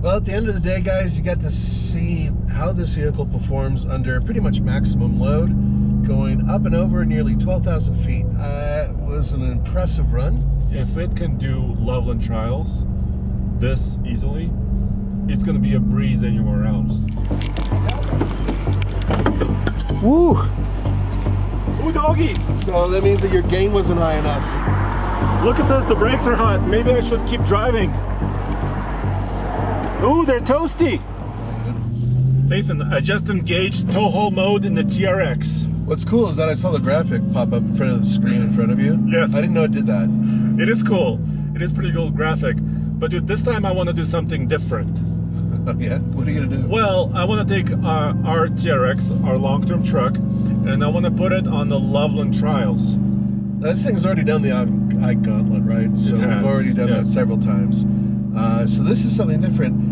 Well, at the end of the day, guys, you got to see how this vehicle performs under pretty much maximum load, going up and over nearly 12,000 feet. It was an impressive run. If it can do Loveland trials this easily, it's going to be a breeze anywhere else. Woo! Ooh, doggies! So that means that your gain wasn't high enough. Look at this, the brakes are hot. Maybe I should keep driving. Ooh, they're toasty. Nathan, I just engaged tow haul mode in the TRX. What's cool is that I saw the graphic pop up in front of the screen in front of you. Yes. I didn't know it did that. It is cool. It is pretty cool graphic. But dude, this time I want to do something different. Yeah? What are you going to do? Well, I want to take our TRX, our long-term truck, and I want to put it on the Loveland trials. This thing's already done the I gauntlet, right? So we've already done that several times. So this is something different.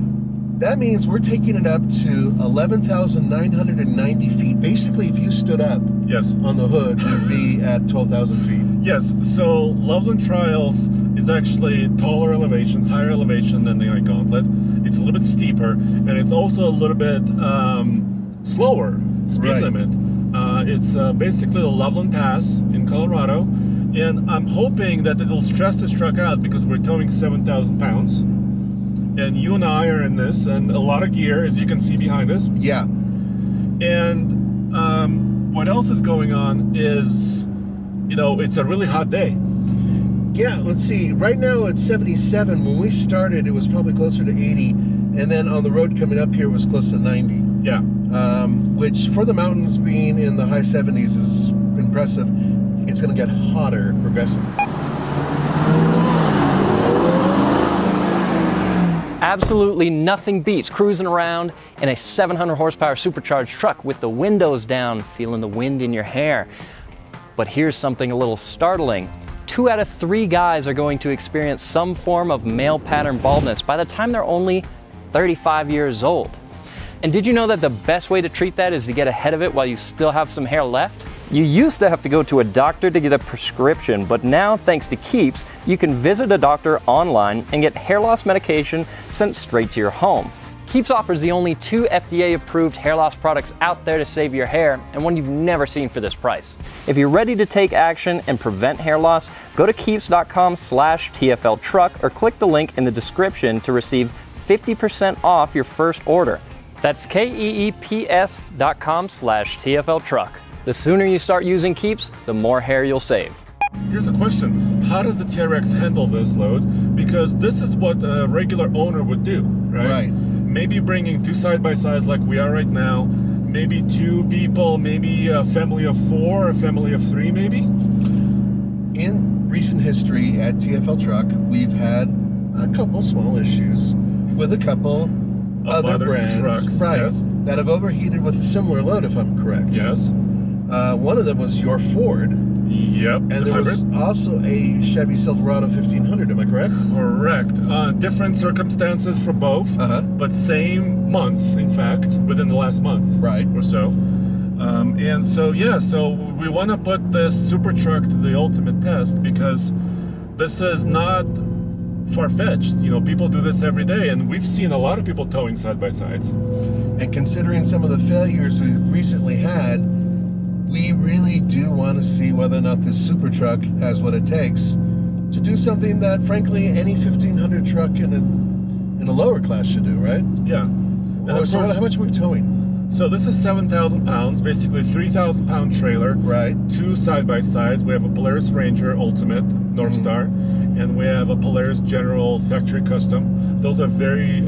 That means we're taking it up to 11,990 feet. Basically, if you stood up on the hood, you'd be at 12,000 feet. Yes, so Loveland Trials is actually taller elevation, higher elevation than the I-Gauntlet. It's a little bit steeper, and it's also a little bit slower speed limit. It's basically the Loveland Pass in Colorado, and I'm hoping that it'll stress this truck out because we're towing 7,000 pounds. And you and I are in this, and a lot of gear, as you can see behind us. Yeah. And what else is going on is, you know, it's a really hot day. Yeah, let's see. Right now it's 77. When we started, it was probably closer to 80. And then on the road coming up here, it was close to 90. Yeah. Which, for the mountains being in the high 70s, is impressive. It's going to get hotter progressively. Absolutely nothing beats cruising around in a 700 horsepower supercharged truck with the windows down, feeling the wind in your hair. But here's something a little startling. 2 out of 3 guys are going to experience some form of male pattern baldness by the time they're only 35 years old. And did you know that the best way to treat that is to get ahead of it while you still have some hair left? You used to have to go to a doctor to get a prescription, but now, thanks to Keeps, you can visit a doctor online and get hair loss medication sent straight to your home. Keeps offers the only 2 FDA-approved hair loss products out there to save your hair, and one you've never seen for this price. If you're ready to take action and prevent hair loss, go to keeps.com/TFL truck or click the link in the description to receive 50% off your first order. That's KEEPS.com/TFL truck. The sooner you start using Keeps, the more hair you'll save. Here's a question. How does the TRX handle this load? Because this is what a regular owner would do, right? Right. Maybe bringing 2 side-by-sides like we are right now, maybe 2 people, maybe a family of 4, a family of 3 maybe? In recent history at TFL Truck, we've had a couple small issues with a couple other brands trucks, that have overheated with a similar load, if I'm correct. Yes. One of them was your Ford. Yep. And there was also a Chevy Silverado 1500, am I correct? Correct. Different circumstances for both, but same month, in fact, within the last month or so. And so, yeah, so we want to put this super truck to the ultimate test because this is not far-fetched. You know, people do this every day, and we've seen a lot of people towing side-by-sides. And considering some of the failures we've recently had, we really do want to see whether or not this super truck has what it takes to do something that, frankly, any 1500 truck in a lower class should do, right? Yeah. And so how much are we towing? So this is 7,000 pounds, basically 3,000 pound trailer. Right. 2 side-by-sides. We have a Polaris Ranger Ultimate North Star, and we have a Polaris General Factory Custom. Those are very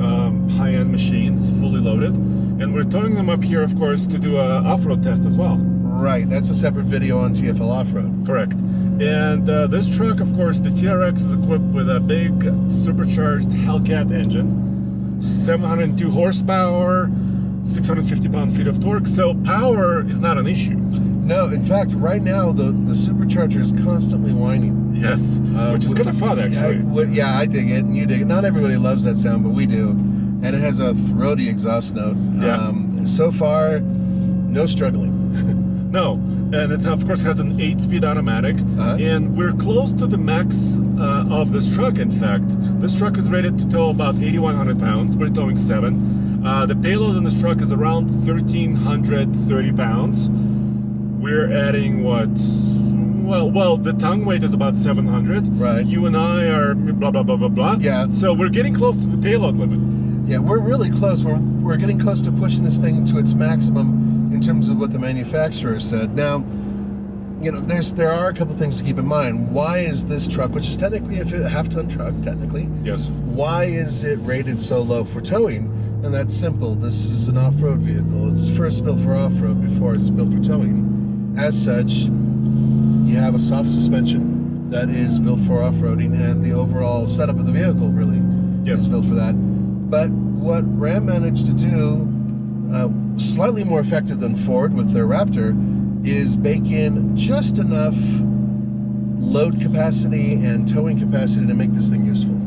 high-end machines, fully loaded. And we're towing them up here, of course, to do an off-road test as well. Right, that's a separate video on TFL Off-Road. Correct. And this truck, of course, the TRX is equipped with a big supercharged Hellcat engine, 702 horsepower, 650 pound-feet of torque, so power is not an issue. No, in fact, right now, the supercharger is constantly whining. Yes, which is kind of fun, actually. I dig it, and you dig it. Not everybody loves that sound, but we do. And it has a throaty exhaust note. Yeah. So far, no struggling. No, And it, of course, has an 8-speed automatic. And we're close to the max of this truck, in fact. This truck is rated to tow about 8,100 pounds. We're towing 7. The payload on this truck is around 1,330 pounds. We're adding what? Well, the tongue weight is about 700. Right. You and I are blah, blah, blah, blah, blah. Yeah. So we're getting close to the payload limit. Yeah, we're really close. We're getting close to pushing this thing to its maximum in terms of what the manufacturer said. Now, you know, there are a couple things to keep in mind. Why is this truck, which is technically a half-ton truck, technically, yes, why is it rated so low for towing? And that's simple. This is an off-road vehicle. It's first built for off-road before it's built for towing. As such, you have a soft suspension that is built for off-roading, and the overall setup of the vehicle really is built for that. But what Ram managed to do, slightly more effective than Ford with their Raptor, is bake in just enough load capacity and towing capacity to make this thing useful.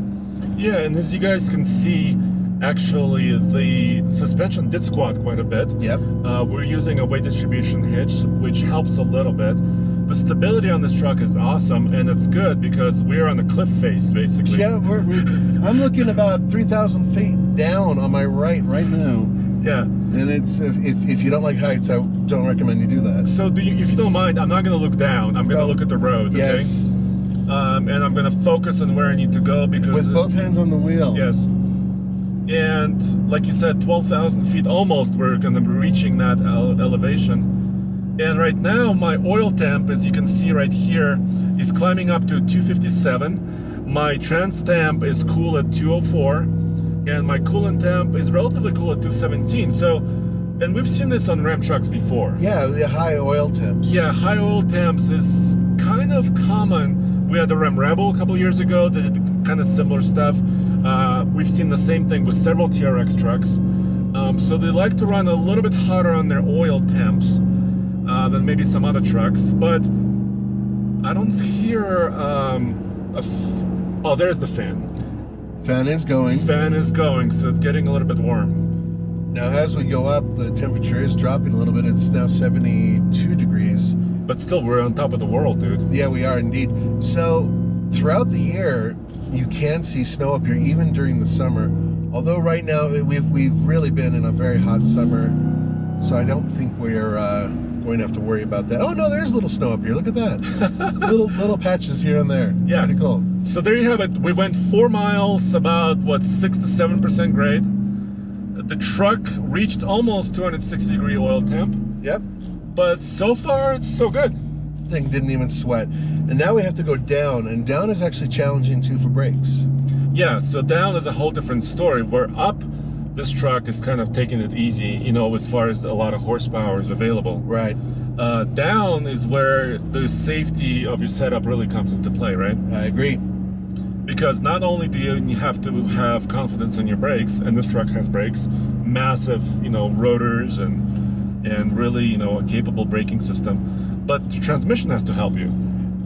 Yeah, and as you guys can see, actually the suspension did squat quite a bit. Yep. We're using a weight distribution hitch, which helps a little bit. The stability on this truck is awesome, and it's good because we're on a cliff face, basically. Yeah, I'm looking about 3,000 feet down on my right now. Yeah. And it's if you don't like heights, I don't recommend you do that. So if you don't mind, I'm not going to look down. I'm going to look at the road. Yes. Okay? And I'm going to focus on where I need to go because with both hands on the wheel. Yes. And like you said, 12,000 feet almost. We're going to be reaching that elevation. And right now, my oil temp, as you can see right here, is climbing up to 257. My trans temp is cool at 204, and my coolant temp is relatively cool at 217. So, and we've seen this on Ram trucks before. Yeah, the high oil temps. Yeah, high oil temps is kind of common. We had the Ram Rebel a couple years ago that did kind of similar stuff. We've seen the same thing with several TRX trucks. So they like to run a little bit hotter on their oil temps than maybe some other trucks, but I don't hear oh, there's the fan. Fan is going. Fan is going, so it's getting a little bit warm. Now, as we go up, the temperature is dropping a little bit. It's now 72 degrees. But still, we're on top of the world, dude. Yeah, we are indeed. So, throughout the year, you can see snow up here, even during the summer. Although right now, we've really been in a very hot summer, so I don't think we're going to have to worry about that. Oh no, there's a little snow up here. Look at that. little patches here and there. Yeah. Pretty cool. So there you have it. We went 4 miles, about what, 6 to 7% grade. The truck reached almost 260 degree oil temp. Yep. But so far, it's so good. Thing didn't even sweat. And now we have to go down, and down is actually challenging too for brakes. Yeah, so down is a whole different story. Where up, this truck is kind of taking it easy, you know, as far as a lot of horsepower is available. Right. Down is where the safety of your setup really comes into play, right? I agree. Because not only do you have to have confidence in your brakes, and this truck has brakes, massive, you know, rotors and really, you know, a capable braking system, but the transmission has to help you.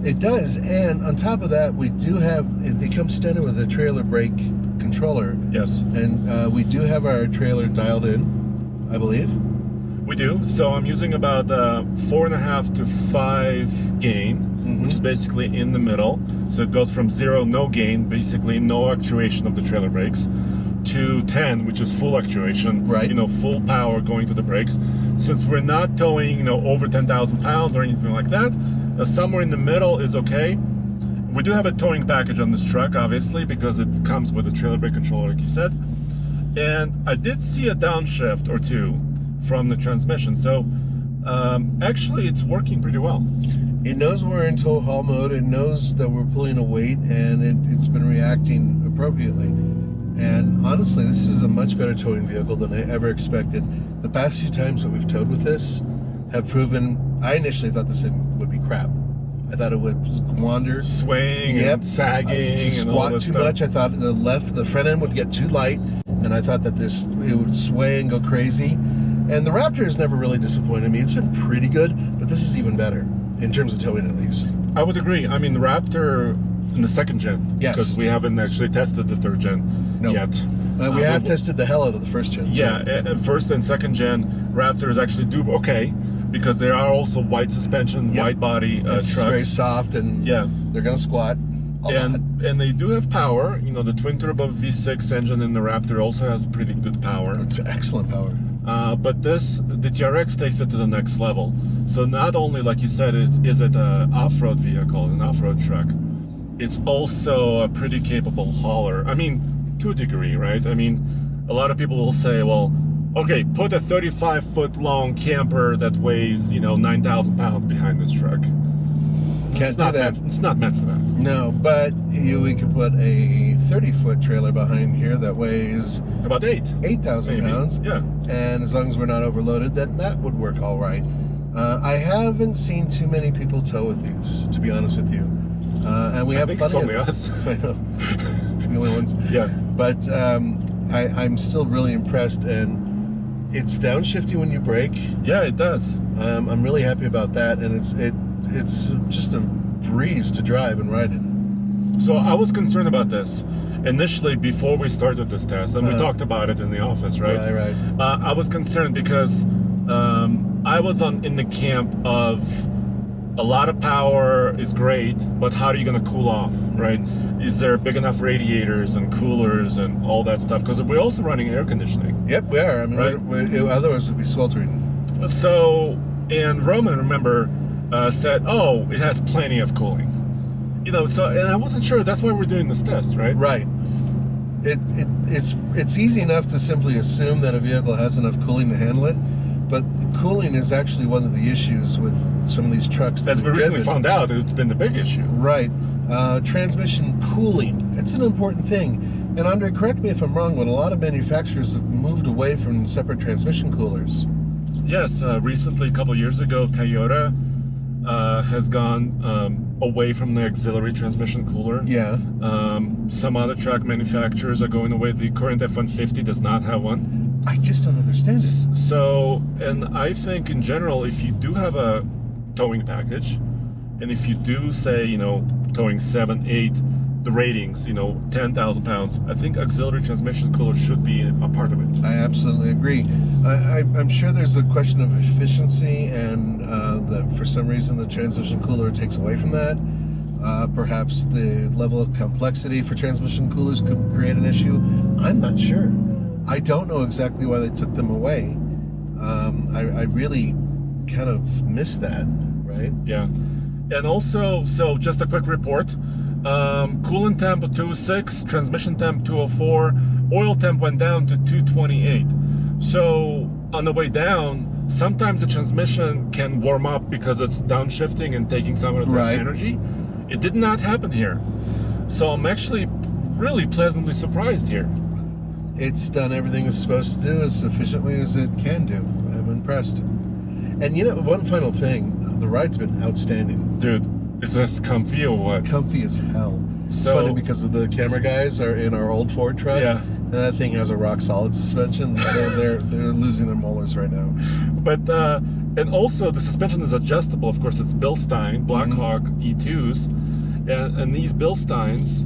It does, and on top of that, we do have, it comes standard with a trailer brake controller. Yes. And we do have our trailer dialed in, I believe. We do. So I'm using about 4.5 to 5 gain, which is basically in the middle. So it goes from 0, no gain, basically no actuation of the trailer brakes, to 10, which is full actuation, right? You know, full power going to the brakes. Since we're not towing, you know, over 10,000 pounds or anything like that, somewhere in the middle is okay. We do have a towing package on this truck, obviously, because it comes with a trailer brake controller, like you said. And I did see a downshift or two from the transmission. So actually, it's working pretty well. It knows we're in tow haul mode. It knows that we're pulling a weight, and it's been reacting appropriately. And honestly, this is a much better towing vehicle than I ever expected. The past few times that we've towed with this have proven, I initially thought this thing would be crap. I thought it would wander, swaying, and sagging, to squat and all too much. I thought the front end would get too light, and I thought that it would sway and go crazy. And the Raptor has never really disappointed me. It's been pretty good, but this is even better in terms of towing, at least. I would agree. I mean, the Raptor in the 2nd gen, yes, because we haven't actually tested the 3rd gen yet. We have tested the hell out of the 1st gen. Yeah, 1st and 2nd gen Raptors actually do okay. because there are also white suspension, wide body it's trucks. very soft, and they're going to squat a lot. And they do have power. You know, the twin turbo V6 engine in the Raptor also has pretty good power. It's excellent power. But the TRX takes it to the next level. So not only, like you said, is it an off-road vehicle, an off-road truck, it's also a pretty capable hauler. I mean, to a degree, right? I mean, a lot of people will say, well, okay, put a 35-foot long camper that weighs, 9,000 pounds behind this truck. Can't do that. It's not meant for that. No, but we could put a 30-foot trailer behind here that weighs about 8,000 pounds. Yeah. And as long as we're not overloaded, then that would work all right. I haven't seen too many people tow with these, to be honest with you. And we have think plenty it's only us. I know. The only ones. Yeah. But I'm still really impressed, and it's downshifting when you brake. Yeah, it does. I'm really happy about that, and it's just a breeze to drive and ride it. So I was concerned about this initially before we started this test, and we talked about it in the office, right? Right. I was concerned because I was in the camp of a lot of power is great, but how are you going to cool off, right? Is there big enough radiators and coolers and all that stuff? Because we're also running air conditioning. Yep, we are. I mean, right? Otherwise we'd be sweltering. So, and Roman, remember, said, oh, it has plenty of cooling. So, and I wasn't sure. That's why we're doing this test, right? Right. It's easy enough to simply assume that a vehicle has enough cooling to handle it, but cooling is actually one of the issues with some of these trucks. As we recently found out, it's been the big issue. Right. Transmission cooling. It's an important thing. And Andre, correct me if I'm wrong, but a lot of manufacturers have moved away from separate transmission coolers. Yes. Recently, a couple of years ago, Toyota has gone away from the auxiliary transmission cooler. Yeah. Some other truck manufacturers are going away. The current F-150 does not have one. I just don't understand it. So, and I think in general, if you do have a towing package, and if you do say, towing 7, 8, the ratings, 10,000 pounds, I think auxiliary transmission cooler should be a part of it. I absolutely agree. I'm sure there's a question of efficiency, and that for some reason the transmission cooler takes away from that. Perhaps the level of complexity for transmission coolers could create an issue. I'm not sure. I don't know exactly why they took them away. I really kind of missed that, right? Yeah. And also, so just a quick report. Coolant temp 206, transmission temp 204, oil temp went down to 228. So on the way down, sometimes the transmission can warm up because it's downshifting and taking some of the energy. It did not happen here. So I'm actually really pleasantly surprised here. It's done everything it's supposed to do as efficiently as it can do. I'm impressed. And one final thing, the ride's been outstanding. Dude, is this comfy or what? Comfy as hell. It's funny because of the camera guys are in our old Ford truck. Yeah. And that thing has a rock solid suspension. They're losing their molars right now. But and also the suspension is adjustable. Of course, it's Bilstein Blackhawk E2s, and these Bilsteins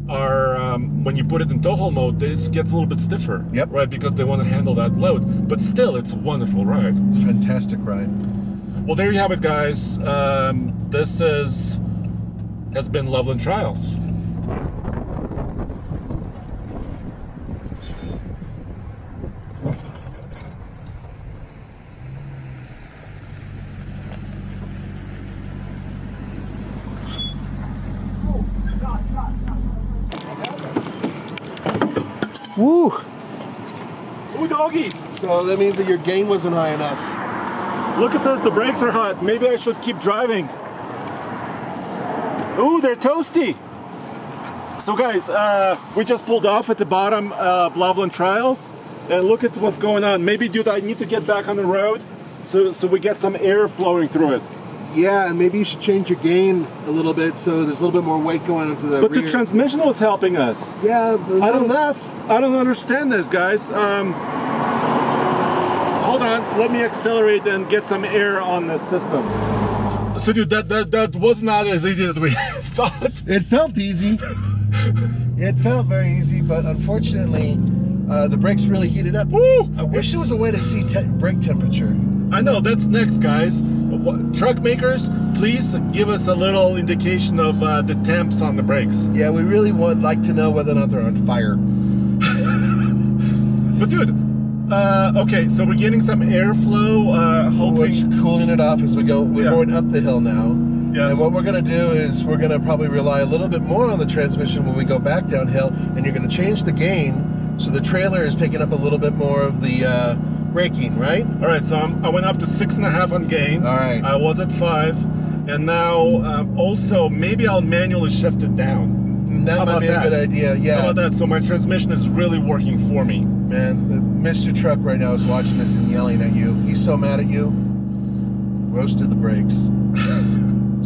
are when you put it in tow haul mode, this gets a little bit stiffer. Yep. Right, because they want to handle that load. But still, it's a wonderful ride. It's a fantastic ride. Well, there you have it, guys. This has been Loveland Trials. Woo! Ooh, doggies! So that means that your gain wasn't high enough. Look at this, the brakes are hot. Maybe I should keep driving. Ooh, they're toasty. So guys, we just pulled off at the bottom of Loveland Trials, and look at what's going on. Maybe, dude, I need to get back on the road so we get some air flowing through it. Yeah, maybe you should change your gain a little bit so there's a little bit more weight going into the But rear. the transmission was helping us. Yeah, but not enough. I don't understand this, guys. Hold on, let me accelerate and get some air on the system. So dude, that was not as easy as we thought. It felt easy. It felt very easy, but unfortunately, the brakes really heated up. Woo! I wish there was a way to see brake temperature. I know, that's next, guys. Truck makers, please give us a little indication of the temps on the brakes. Yeah, we really would like to know whether or not they're on fire. But dude, okay, so we're getting some airflow, hoping... We're cooling it off as we go. We're going up the hill now. Yes. And what we're going to do is we're going to probably rely a little bit more on the transmission when we go back downhill, and you're going to change the gain so the trailer is taking up a little bit more of the braking, right? All right, so I went up to 6.5 on gain. All right. I was at 5, and now also maybe I'll manually shift it down. That might be a good idea, yeah. How about that? So my transmission is really working for me. Man, Mr. Truck right now is watching this and yelling at you. He's so mad at you. Roasted the brakes.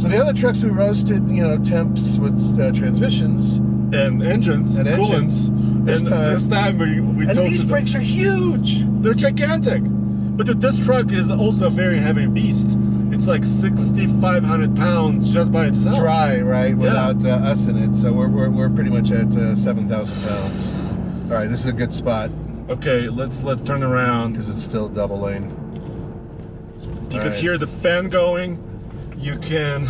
So the other trucks we roasted, temps with transmissions. And engines. And engines. This time we and these brakes are huge. They're gigantic. But dude, this truck is also a very heavy beast. It's like 6,500 pounds just by itself. Dry, right? Without us in it. So we're pretty much at 7,000 pounds. All right, this is a good spot. Okay, let's turn around. Because it's still double lane. You can hear the fan going. You can...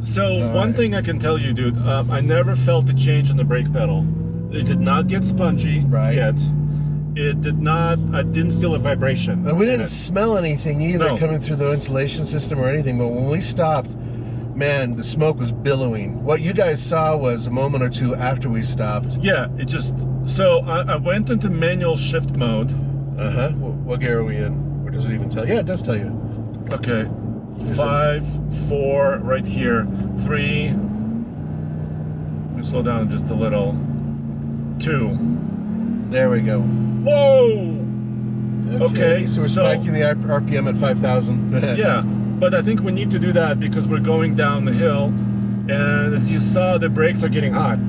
So one thing I can tell you, dude, I never felt a change in the brake pedal. It did not get spongy yet. It did not, I didn't feel a vibration. And we didn't smell anything either coming through the ventilation system or anything, but when we stopped, man, the smoke was billowing. What you guys saw was a moment or two after we stopped. Yeah, it just, so I went into manual shift mode. Uh-huh. What gear are we in? Or does it even tell you? Yeah, it does tell you. Okay. 5, 4, right here. 3. Let me slow down just a little. 2. There we go. Whoa! Okay, so we're spiking the RPM at 5,000. Yeah, but I think we need to do that because we're going down the hill, and as you saw, the brakes are getting hot.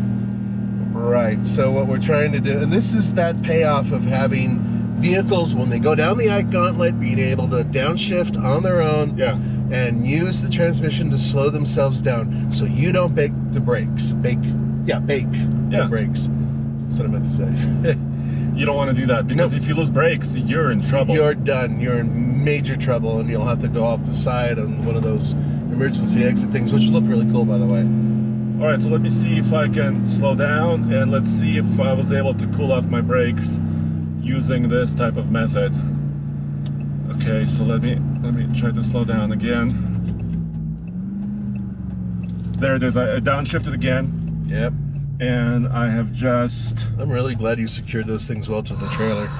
Right, so what we're trying to do, and this is that payoff of having vehicles, when they go down the ike gauntlet, being able to downshift on their own and use the transmission to slow themselves down so you don't bake the brakes. Bake the brakes. That's what I meant to say. You don't want to do that because if you lose brakes, you're in trouble. You're done. You're in major trouble, and you'll have to go off the side on one of those emergency exit things, which look really cool, by the way. All right, so let me see if I can slow down, and let's see if I was able to cool off my brakes using this type of method. Okay, so let me try to slow down again. There it is. I downshifted again. Yep. And I have just... I'm really glad you secured those things well to the trailer.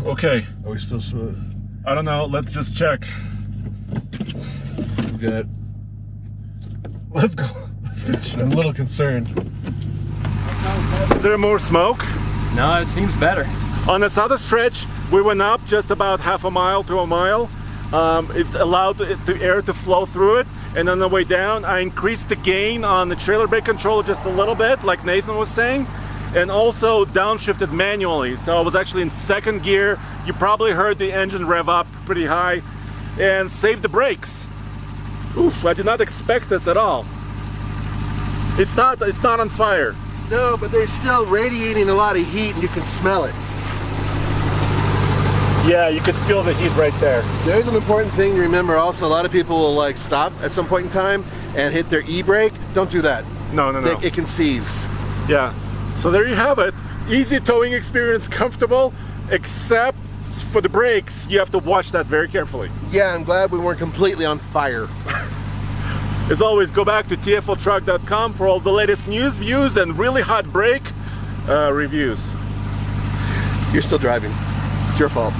Okay. Are we still smooth? I don't know. Let's just check. Good. Let's go. I'm a little concerned. Is there more smoke? No, it seems better. On this other stretch, we went up just about half a mile to a mile. It allowed the air to flow through it. And on the way down, I increased the gain on the trailer brake controller just a little bit, like Nathan was saying, and also downshifted manually. So I was actually in second gear. You probably heard the engine rev up pretty high and saved the brakes. Oof, I did not expect this at all. It's not on fire. No, but they're still radiating a lot of heat and you can smell it. Yeah, you could feel the heat right there. There's an important thing to remember also. A lot of people will stop at some point in time and hit their e-brake. Don't do that. No. It can seize. Yeah. So there you have it. Easy towing experience, comfortable, except for the brakes. You have to watch that very carefully. Yeah, I'm glad we weren't completely on fire. As always, go back to tfltruck.com for all the latest news, views, and really hot brake reviews. You're still driving. It's your fault.